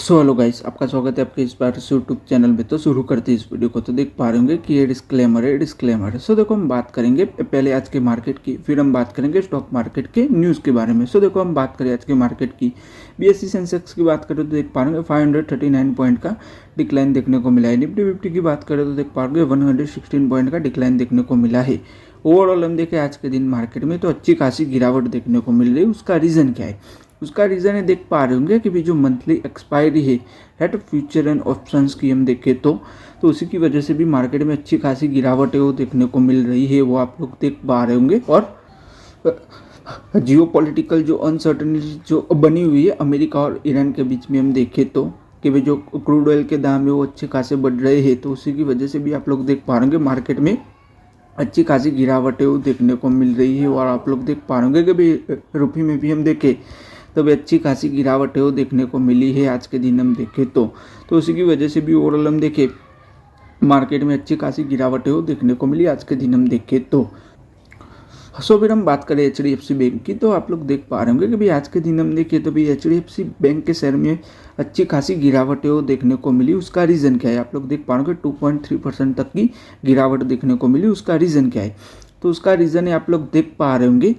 Hello guys, आपका स्वागत है आपके इस बार से यूट्यूब चैनल में। तो शुरू करते हैं इस वीडियो को। तो देख पा रहे होंगे कि ये डिस्क्लेमर है। सो देखो, हम बात करेंगे पहले आज के मार्केट की, फिर हम बात करेंगे स्टॉक मार्केट के न्यूज़ के बारे में। सो देखो, हम बात करें आज के मार्केट की, बीएसई सेंसेक्स की बात करें तो देख पा रहे होंगे 539 पॉइंट का डिक्लाइन देखने को मिला है। निफ्टी 50 की बात करें तो देख पा रहे 116 पॉइंट का डिक्लाइन देखने को मिला है। ओवरऑल हम देखें आज के दिन मार्केट में तो अच्छी खासी गिरावट देखने को मिल रही है। उसका रीज़न क्या है? उसका रीज़न है, देख पा रहे होंगे कि भी जो मंथली एक्सपायरी है एट फ्यूचर एंड ऑप्शंस की हम देखें तो उसी की वजह से भी मार्केट में अच्छी खासी गिरावट है वो देखने को मिल रही है, वो आप लोग देख पा रहे होंगे। और जियो पॉलिटिकल जो अनसर्टनिटी जो बनी हुई है अमेरिका और ईरान के बीच में हम देखें तो कि भाई जो क्रूड ऑयल के दाम है वो अच्छे खासे बढ़ रहे हैं, तो उसी की वजह से भी आप लोग देख पा रहे होंगे मार्केट में अच्छी खासी गिरावट है वो देखने को मिल रही है। और आप लोग देख पा रहे होंगे कि भाई रुपये में भी हम देखें तो भी अच्छी खासी गिरावट है वो देखने को मिली है आज के दिन हम देखें तो उसी की वजह से भी ओवरऑल हम देखें मार्केट में अच्छी खासी गिरावट है वो देखने को मिली आज के दिन हम देखें तो। सो फिर हम बात करें एचडीएफसी बैंक की, तो आप लोग देख पा रहे होंगे कि भाई आज के दिन हम देखें तो भाई एचडीएफसी बैंक के शेयर में अच्छी खासी गिरावट है वो देखने को मिली। उसका रीज़न क्या है? आप लोग देख पा रहे होंगे 2.3% तक की गिरावट देखने को मिली। उसका रीज़न क्या है? तो उसका रीज़न है, आप लोग देख पा रहे होंगे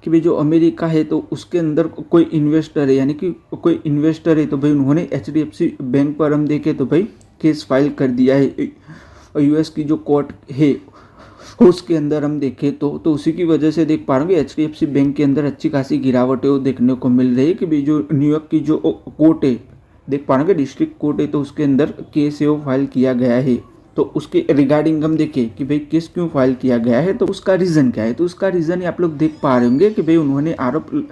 कि भाई जो अमेरिका है तो उसके अंदर कोई इन्वेस्टर है, यानी कि कोई इन्वेस्टर है तो भाई उन्होंने एचडीएफसी बैंक पर हम देखें तो भाई केस फाइल कर दिया है। यूएस की जो कोर्ट है उसके अंदर हम देखें तो उसी की वजह से देख पा रहे हैं एचडीएफसी बैंक के अंदर अच्छी खासी गिरावट है वो देखने को मिल रही है कि भाई जो न्यूयॉर्क की जो कोर्ट है, देख पा रहे हैं डिस्ट्रिक्ट कोर्ट है, तो उसके अंदर केस है वो फाइल किया गया है। तो उसके रिगार्डिंग हम देखें कि भाई केस क्यों फाइल किया गया है, तो उसका रीज़न क्या है? तो उसका रीज़न आप लोग देख पा रहे होंगे कि भाई उन्होंने आरोप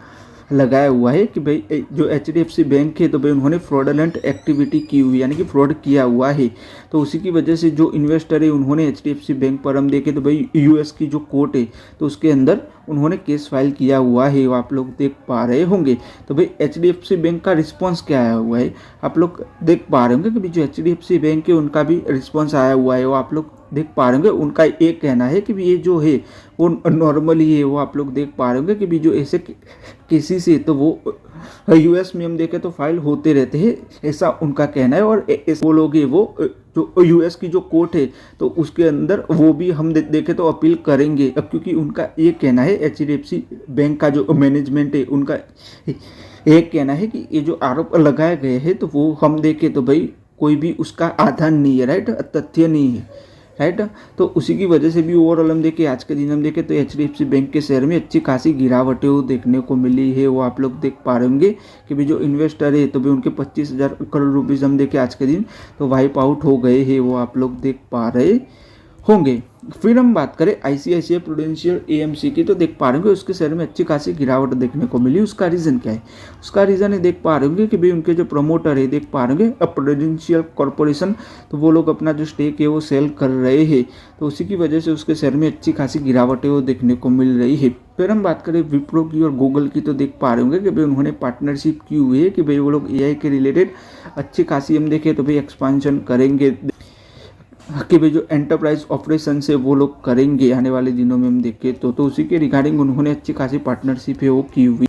लगाया हुआ है कि भाई जो एचडीएफसी बैंक है तो भाई उन्होंने फ्रॉडलेंट एक्टिविटी की हुई, यानी कि फ्रॉड किया हुआ है। तो उसी की वजह से जो इन्वेस्टर है उन्होंने एचडीएफसी बैंक पर हम देखें तो भाई यूएस की जो कोर्ट है तो उसके अंदर उन्होंने केस फाइल किया हुआ है, वो आप लोग देख पा रहे होंगे। तो भाई एचडीएफसी बैंक का रिस्पॉन्स क्या आया हुआ है आप लोग देख पा रहे होंगे कि भाई जो एचडीएफसी बैंक है उनका भी रिस्पॉन्स आया हुआ है, वो आप लोग देख पा रहे होंगे। उनका एक कहना है कि ये जो है वो नॉर्मल ही है, वो आप लोग देख पा रहे होंगे कि भी जो ऐसे केसेस है तो वो यूएस में हम देखें तो फाइल होते रहते हैं, ऐसा उनका कहना है। और वो लोग है वो जो यूएस की जो कोर्ट है तो उसके अंदर वो भी हम देखें तो अपील करेंगे, क्योंकि उनका ये कहना है एचडीएफसी बैंक का जो मैनेजमेंट है उनका एक कहना है कि ये जो आरोप लगाए गए हैं तो वो हम देखें तो भाई कोई भी उसका आधार नहीं है, राइट, तथ्य नहीं है, राइट। तो उसी की वजह से भी ओवरऑल हम देखें आज के दिन हम देखें तो एचडीएफसी बैंक के शेयर में अच्छी खासी गिरावटें वो देखने को मिली है, वो आप लोग देख पा रहे होंगे कि भी जो इन्वेस्टर है तो भी उनके 25,000 करोड़ रुपीज़ हम देखें आज के दिन तो वाइप आउट हो गए हैं, वो आप लोग देख पा रहे होंगे। फिर हम बात करें आईसीआईसीआई प्रूडेंशियल एएमसी की, तो देख पा रहे होंगे उसके शेयर में अच्छी खासी गिरावट देखने को मिली। उसका रीज़न क्या है? उसका रीज़न है, देख पा रहे होंगे कि भाई उनके जो प्रमोटर है, देख पा रहे होंगे प्रूडेंशियल कॉर्पोरेशन, तो वो लोग अपना जो स्टेक है वो सेल कर रहे हैं, तो उसी की वजह से उसके शेयर में अच्छी खासी गिरावट है वो देखने को मिल रही है। फिर हम बात करें विप्रो की और गूगल की, तो देख पा रहे होंगे कि भाई उन्होंने पार्टनरशिप की हुई है कि भाई वो लोग एआई के रिलेटेड अच्छी खासी हम देखें तो भाई एक्सपांशन करेंगे कि भाई जो एंटरप्राइज ऑपरेशन से वो लोग करेंगे आने वाले दिनों में हम देखें तो उसी के रिगार्डिंग उन्होंने अच्छी खासी पार्टनरशिप है वो की हुई।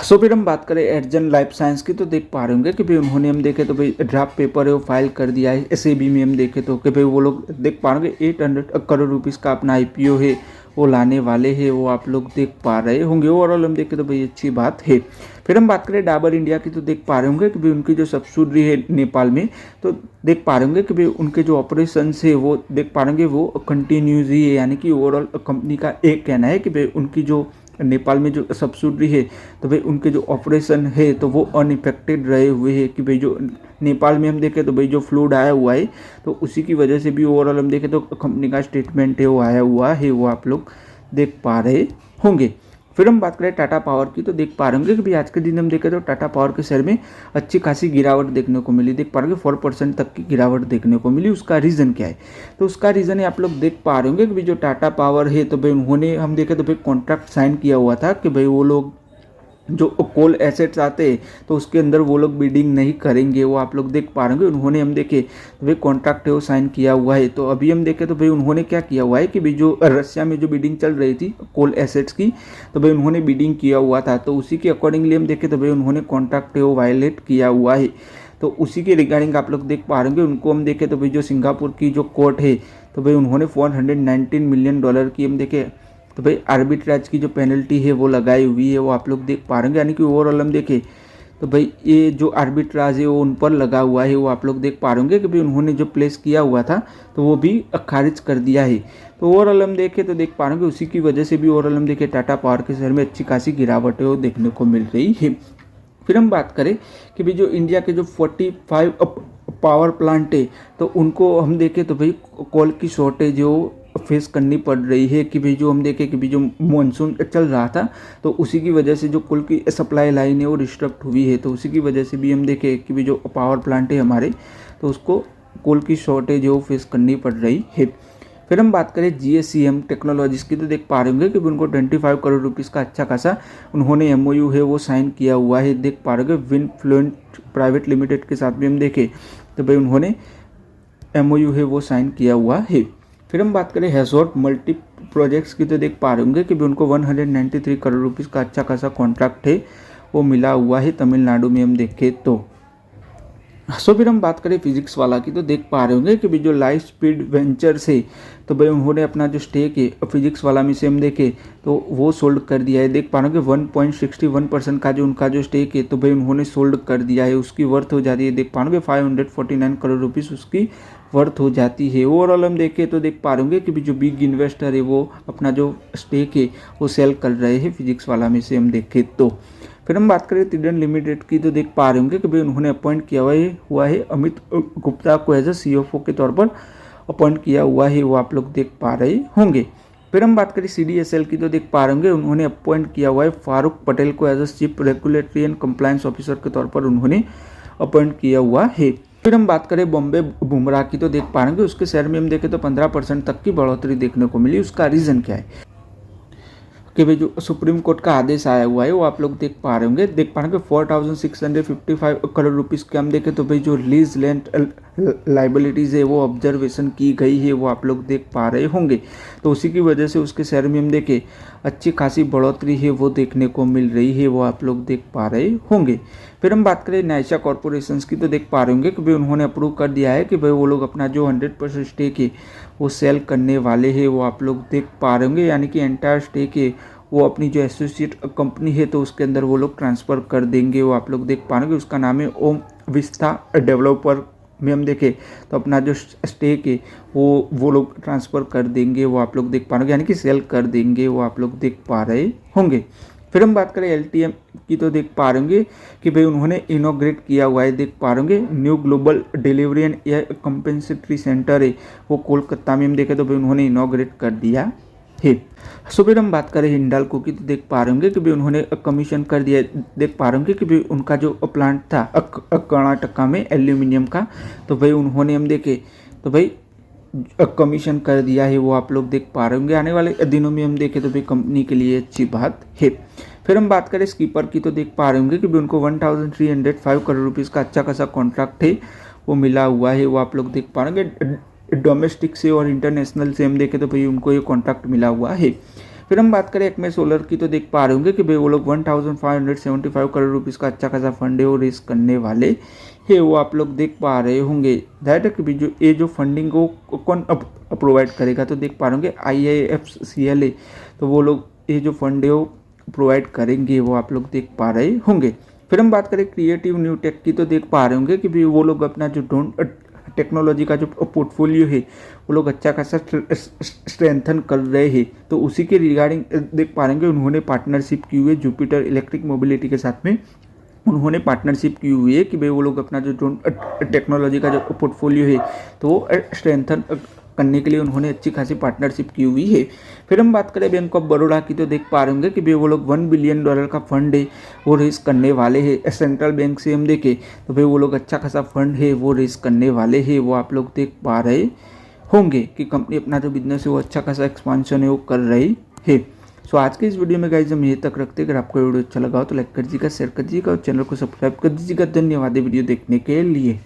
सो फिर हम बात करें एडजन लाइफ साइंस की, तो देख पा रहे होंगे कि भाई उन्होंने हम देखें तो भाई ड्राफ्ट पेपर है वो फाइल कर दिया है एसएबी में हम देखें तो कि भाई वो लोग देख पा रहे होंगे 800 करोड़ रुपीज़ का अपना आईपीओ है वो लाने वाले हैं, वो आप लोग देख पा रहे होंगे। ओवरऑल हम देखें तो भाई अच्छी बात है। फिर हम बात करें डाबर इंडिया की, तो देख पा रहे होंगे कि भाई उनकी जो सब्सिडरी है नेपाल में, तो देख पा रहे होंगे कि भाई उनके जो ऑपरेशंस है वो देख पा रहे होंगे वो कंटिन्यूज ही है, यानी कि ओवरऑल कंपनी का एक कहना है कि भाई उनकी जो नेपाल में जो सब्सिडरी है तो भाई उनके जो ऑपरेशन है तो वो अनइफेक्टेड रहे हुए हैं, कि भाई जो नेपाल में हम देखें तो भाई जो फ्लूड आया हुआ है तो उसी की वजह से भी ओवरऑल हम देखें तो कंपनी का स्टेटमेंट है वो आया हुआ है, वो आप लोग देख पा रहे होंगे। फिर हम बात करें टाटा पावर की, तो देख पा रहे होंगे कि भाई आज के दिन हम देखें तो टाटा पावर के शेयर में अच्छी खासी गिरावट देखने को मिली, देख पा रहे होंगे 4% तक की गिरावट देखने को मिली। उसका रीज़न क्या है? तो उसका रीज़न है, आप लोग देख पा रहे होंगे कि भाई जो टाटा पावर है तो भाई उन्होंने हम देखें तो भाई कॉन्ट्रैक्ट साइन किया हुआ था कि भाई वो लोग जो कोल एसेट्स आते हैं तो उसके अंदर वो लोग बिडिंग नहीं करेंगे, वो आप लोग देख पा रहे होंगे। उन्होंने हम देखे तो भाई कॉन्ट्रैक्ट है वो साइन किया हुआ है। तो अभी हम देखें तो भाई उन्होंने क्या किया हुआ है कि भाई जो रशिया में जो बिडिंग चल रही थी कोल एसेट्स की तो भाई उन्होंने बिडिंग किया हुआ था, तो उसी के अकॉर्डिंगली हम देखें तो भाई उन्होंने कॉन्ट्रैक्ट है वो वायलेट किया हुआ है। तो उसी के रिगार्डिंग आप लोग देख पा रहे होंगे। उनको हम देखें तो भाई जो सिंगापुर की जो कोर्ट है तो भाई उन्होंने $419 मिलियन की हम देखें तो भाई आर्बिट्राज की जो पेनल्टी है वो लगाई हुई है, वो आप लोग देख पा रहे होंगे। यानी कि ओवरऑल हम देखें तो भाई ये जो आर्बिट्राज है वो उन पर लगा हुआ है, वो आप लोग देख पा रहे होंगे कि भाई उन्होंने जो प्लेस किया हुआ था तो वो भी खारिज कर दिया है। तो ओवरऑल हम देखें तो देख पा रहे होंगे उसी की वजह से भी ओवरऑल हम देखें टाटा पावर के शेयर में अच्छी खासी गिरावट है वो देखने को मिल रही है। फिर हम बात करें कि भाई जो इंडिया के जो 45 पावर प्लांट है तो उनको हम देखें तो भाई कोल की शॉर्टेज जो फेस करनी पड़ रही है कि भाई जो हम देखें कि भाई जो मानसून चल रहा था तो उसी की वजह से जो कोल की सप्लाई लाइन है वो डिस्टर्ब हुई है, तो उसी की वजह से भी हम देखें कि भाई जो पावर प्लांट है हमारे तो उसको कोल की शॉर्टेज वो फेस करनी पड़ रही है। फिर हम बात करें GSCM टेक्नोलॉजीज़ की तो देख पा रहे होंगे कि उनको 25 करोड़ रुपीज़ का अच्छा खासा उन्होंने MOU है वो साइन किया हुआ है, देख पा रहे होंगे विनफ्लुएंट प्राइवेट लिमिटेड के साथ भी हम देखें तो भाई उन्होंने MOU है वो साइन किया हुआ है। फिर हम बात करें हैजोर्ट मल्टी प्रोजेक्ट्स की तो देख पा रहे होंगे कि भी उनको 193 करोड़ रुपीज़ का अच्छा खासा कॉन्ट्रैक्ट है वो मिला हुआ है तमिलनाडु में हम देखें तो। सो फिर हम बात करें फिजिक्स वाला की तो देख पा रहे होंगे कि भी जो लाइफ स्पीड वेंचर्स है तो भाई उन्होंने अपना जो स्टेक है फिजिक्स वाला में से हम देखें तो वो सोल्ड कर दिया है, देख पा रहे होंगे 1.61% का जो उनका जो स्टेक है तो भाई उन्होंने सोल्ड कर दिया है, उसकी वर्थ हो जाती है देख पा रहे होंगे 549 करोड़ रुपीज़ उसकी वर्थ हो जाती है। ओवरऑल हम देखें तो देख पा रहे होंगे कि भी जो बिग इन्वेस्टर है वो अपना जो स्टेक है वो सेल कर रहे हैं फिजिक्स वाला में से हम देखें तो। फिर हम बात करें त्रिडन लिमिटेड की तो देख पा रहे होंगे कि भाई उन्होंने अपॉइंट किया हुआ है अमित गुप्ता को एज ए CFO के तौर पर अपॉइंट किया हुआ है, वो आप लोग देख पा रहे होंगे। फिर हम बात करें CDSL की तो देख पा रहे होंगे उन्होंने अपॉइंट किया हुआ है फारूक पटेल को as a chief regulatory and compliance officer के तौर पर उन्होंने अपॉइंट किया हुआ है। फिर हम बात करें बॉम्बे बुमराह की तो देख पा रहे होंगे उसके शेयर में हम देखें तो 15% तक की बढ़ोतरी देखने को मिली। उसका रीज़न क्या है कि भाई जो सुप्रीम कोर्ट का आदेश आया हुआ है वो आप लोग देख पा रहे होंगे, देख पा रहे होंगे 4655 करोड़ रुपीज़ के हम देखें तो भाई जो लीज लेंट लाइबिलिटीज़ है वो ऑब्जर्वेशन की गई है वो आप लोग देख पा रहे होंगे, तो उसी की वजह से उसके शेयर में हम देखें अच्छी खासी बढ़ोतरी है वो देखने को मिल रही है, वो आप लोग देख पा रहे होंगे। फिर हम बात करें नायशा कॉर्पोरेशन की तो देख पा रहे होंगे कि भाई उन्होंने अप्रूव कर दिया है कि भाई वो लोग अपना जो 100% स्टेक है वो सेल करने वाले हैं, वो आप लोग देख पा रहे होंगे। यानी कि एंटायर स्टेक है वो अपनी जो एसोसिएट कंपनी है तो उसके अंदर वो लोग ट्रांसफ़र कर देंगे, वो आप लोग देख पा रहे होंगे। उसका नाम है ओम विस्ता डेवलपर में हम देखें तो अपना जो स्टेक है वो लोग ट्रांसफ़र कर देंगे, वो आप लोग देख पा रहे होंगे, यानी कि सेल कर देंगे, वो आप लोग देख पा रहे होंगे। फिर हम बात करें LTM की तो देख पा रहे होंगे कि भाई उन्होंने इनोग्रेट किया हुआ है, देख पा रहे होंगे new global delivery and air compensatory centre है वो कोलकाता में हम देखें तो भाई उन्होंने इनोग्रेट कर दिया है। सो फिर हम बात करें हिंडाल्को की तो देख पा रहे होंगे कि भाई उन्होंने कमीशन कर दिया, देख पा रहे होंगे कि भाई उनका जो प्लांट था कर्नाटका में एल्यूमिनियम का तो भाई उन्होंने हम देखे तो भाई कमीशन कर दिया है, वो आप लोग देख पा रहे होंगे। आने वाले दिनों में हम देखें तो भाई कंपनी के लिए अच्छी बात है। फिर हम बात करें स्कीपर की तो देख पा रहे होंगे कि भाई उनको 1305 करोड़ रुपीज़ का अच्छा खासा कॉन्ट्रैक्ट है वो मिला हुआ है, वो आप लोग देख पा रहे होंगे। डोमेस्टिक से और इंटरनेशनल से हम देखें तो भाई उनको ये कॉन्ट्रैक्ट मिला हुआ है। फिर हम बात करें एक्मे सोलर की तो देख पा रहे होंगे कि भाई वो लोग 1575 करोड़ रुपीज़ का अच्छा खासा फंड है वो रेस करने वाले है, वो आप लोग देख पा रहे होंगे। दैट कि भी जो ये जो फंडिंग को कौन प्रोवाइड करेगा तो देख पा रहे होंगे IIFCL तो वो लोग ये जो फंड है वो प्रोवाइड करेंगे, वो आप लोग देख पा रहे होंगे। फिर हम बात करें क्रिएटिव न्यू टेक की तो देख पा रहे होंगे कि भी वो लोग अपना जो टेक्नोलॉजी का जो पोर्टफोलियो है वो लोग अच्छा खासा स्ट्रेंथन कर रहे हैं, तो उसी के रिगार्डिंग देख पा रहे उन्होंने पार्टनरशिप की हुई है जुपिटर इलेक्ट्रिक मोबिलिटी के साथ में, उन्होंने पार्टनरशिप की हुई है कि भाई वो लोग अपना जो टेक्नोलॉजी का जो पोर्टफोलियो है तो वो स्ट्रेंथन करने के लिए उन्होंने अच्छी खासी पार्टनरशिप की हुई है। फिर हम बात करें बैंक ऑफ बड़ौदा की तो देख पा रहे होंगे कि भाई वो लोग $1 बिलियन का फंड है वो रेज करने वाले हैं सेंट्रल बैंक से हम देखें तो भाई वो लोग अच्छा खासा फंड है वो रेज करने वाले हैं, वो आप लोग देख पा रहे होंगे कि कंपनी अपना जो बिजनेस है वो अच्छा खासा एक्सपांशन है वो कर रही है। सो आज के इस वीडियो में गाइस हम यहीं तक रखते हैं। अगर आपको वीडियो अच्छा लगा हो तो लाइक कर दीजिएगा, शेयर कर दीजिएगा और चैनल को सब्सक्राइब कर दीजिएगा। धन्यवाद वीडियो देखने के लिए।